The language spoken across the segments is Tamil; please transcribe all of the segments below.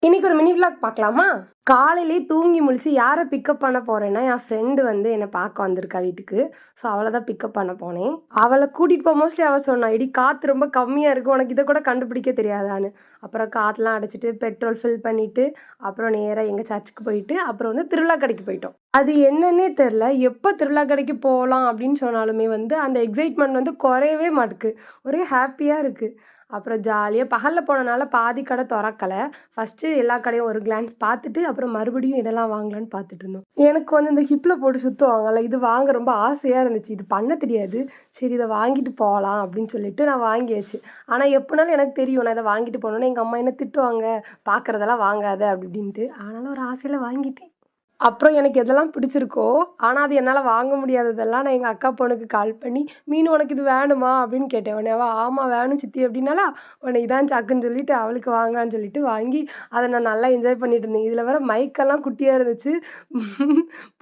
இன்னைக்கு ஒரு மினி விளாக் பார்க்கலாமா? காலையிலேயே தூங்கி முழிச்சு யாரை பிக்கப் பண்ண போறேன்னா, என் ஃப்ரெண்டு வந்து என்னை பார்க்க வந்திருக்கா வீட்டுக்கு. ஸோ அவளை தான் பிக்கப் பண்ண போனேன். அவளை கூட்டிட்டு போக மோஸ்ட்லி அவள் சொன்னா, "இடி காற்று ரொம்ப கம்மியாக இருக்குது, உனக்கு இதை கூட கண்டுபிடிக்க தெரியாதான்னு." அப்புறம் காற்றுலாம் அடைச்சிட்டு பெட்ரோல் ஃபில் பண்ணிட்டு அப்புறம் நேராக எங்கள் சர்ச்சுக்கு போயிட்டு அப்புறம் வந்து திருவிழா கடைக்கு போயிட்டோம். அது என்னன்னே தெரில, எப்போ திருவிழா கடைக்கு போகலாம் அப்படின்னு சொன்னாலுமே வந்து அந்த எக்ஸைட்மெண்ட் வந்து குறையவே மாட்டுக்கு. ஒரே ஹாப்பியாக இருக்குது. அப்புறம் ஜாலியாக பகலில் போனனால பாதி கடை திறக்கலை. ஃபஸ்ட்டு எல்லா கடையும் ஒரு கிளான்ஸ் பார்த்துட்டு அப்புறம் மறுபடியும் என்னெல்லாம் வாங்கலான்னு பார்த்துட்டு இருந்தோம். எனக்கு வந்து இந்த ஹிப்பில் போட்டு சுற்றுவாங்கல்ல, இது வாங்க ரொம்ப ஆசையாக இருந்துச்சு. இது பண்ண தெரியாது. சரி இதை வாங்கிட்டு போகலாம் அப்படின்னு சொல்லிட்டு நான் வாங்கியாச்சு. ஆனால் எப்போனாலும் எனக்கு தெரியும் நான் இதை வாங்கிட்டு போனோன்னே எங்கள் அம்மா என்ன திட்டுவாங்க, பார்க்குறதெல்லாம் வாங்காத அப்படி இப்படின்ட்டு. ஆனாலும் ஒரு ஆசையில் வாங்கிட்டேன். அப்புறம் எனக்கு எதெல்லாம் பிடிச்சிருக்கோ, ஆனா அது என்னால வாங்க முடியாததெல்லாம் நான் எங்க அக்கா பொண்ணுக்கு கால் பண்ணி, "மீனு உனக்கு இது வேணுமா?" அப்படின்னு கேட்டேன். உடனே அவ, "ஆமா வேணும் சித்தி" அப்படின்னாளா, உடனே இதான் சாக்குன்னு சொல்லிட்டு அவளுக்கு வாங்கலான்னு சொல்லிட்டு வாங்கி, அத நான் நல்லா என்ஜாய் பண்ணிட்டு இருந்தேன். இதில வேற மைக்கெல்லாம் குட்டியா இருந்துச்சு.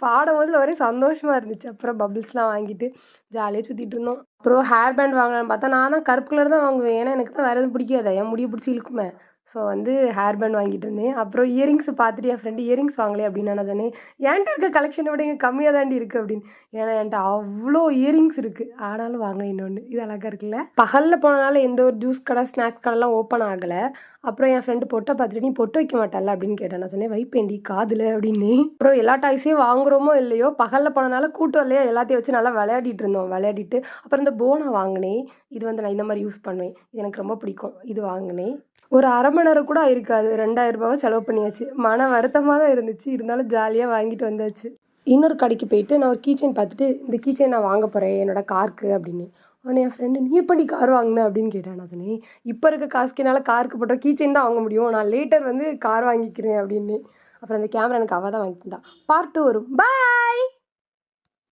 பாடும்போதுல ஒரே சந்தோஷமா இருந்துச்சு. அப்புறம் பபிள்ஸ்லாம் வாங்கிட்டு ஜாலியா சுத்திட்டு இருந்தோம். அப்புறம் ஹேர் பேண்ட் வாங்கலான்னு பார்த்தா, நான் தான் கருப்பு கலர் தான் வாங்குவேன். ஏன்னா எனக்கு தான் வேற எதுவும் பிடிக்காதே. என் முடிய பிடிச்சி இழுக்குமே. ஸோ வந்து ஹேர் பேண்ட் வாங்கிட்டு இருந்தேன். அப்புறம் இயரிங்ஸ் பார்த்துட்டு என் ஃப்ரெண்டு இயரிங்ஸ் வாங்கலையே அப்படின்னு நான் சொன்னேன். "என்ட்ட இருக்க கலெக்ஷனை விட இங்கே கம்மியா தாண்டி இருக்கு" அப்படின்னு. ஏன்னா என்ட்ட அவ்ளோ இயரிங்ஸ் இருக்கு. ஆனாலும் வாங்கினேன் இன்னொன்னு. இது அழகா இருக்குல்ல? பகல்ல போனனால எந்த ஒரு ஜூஸ் கடை, ஸ்நாக்ஸ் கடைலாம் ஓப்பன் ஆகல. அப்புறம் என் ஃப்ரெண்டு பொட்ட பார்த்துட்டு, "நீ பொட்டு வைக்க மாட்டல்ல?" அப்படின்னு கேட்டா. நான் சொன்னேன், "வைப்பேன்டி காதுல" அப்படின்னு. அப்புறம் எல்லா டாய்ஸையும் வாங்குறோமோ இல்லையோ, பகல்ல போனனால கூட்டம் இல்லையா, எல்லாத்தையும் வச்சு நல்லா விளையாடிட்டு இருந்தோம். விளையாடிட்டு அப்புறம் இந்த போனா வாங்கினேன். இது வந்து நான் இந்த மாரி யூஸ் பண்ணுவேன். இது எனக்கு ரொம்ப பிடிக்கும். இது வாங்கினேன். ஒரு 1/2 மணி நேரம் கூட ஆயிருக்காது. ரூ. 2000 செலவு பண்ணியாச்சு. மன வருத்தமா தான் இருந்துச்சு. இருந்தாலும் ஜாலியா வாங்கிட்டு வந்தாச்சு. இன்னொரு கடைக்கு போயிட்டு நான் ஒரு கீ செயின் பார்த்துட்டு, "இந்த கீ செயின் நான் வாங்க போறேன் என்னோட காருக்கு" அப்படின்னு. உடனே என் ஃப்ரெண்டு, "நீ எப்படி கார் வாங்குன?" அப்படின்னு கேட்டா. நான் சொன்னேன், "இப்ப இருக்க காசுக்கு என்னால காருக்கு போட்ட கீ செயின் தான் வாங்க முடியும். நான் லேட்டர் வந்து கார் வாங்கிக்கிறேன்" அப்படின்னு. அப்புறம் அந்த கேமரா எனக்கு அவ தான் வாங்கி தந்தா. பார்ட் 2 வரும். பாய்.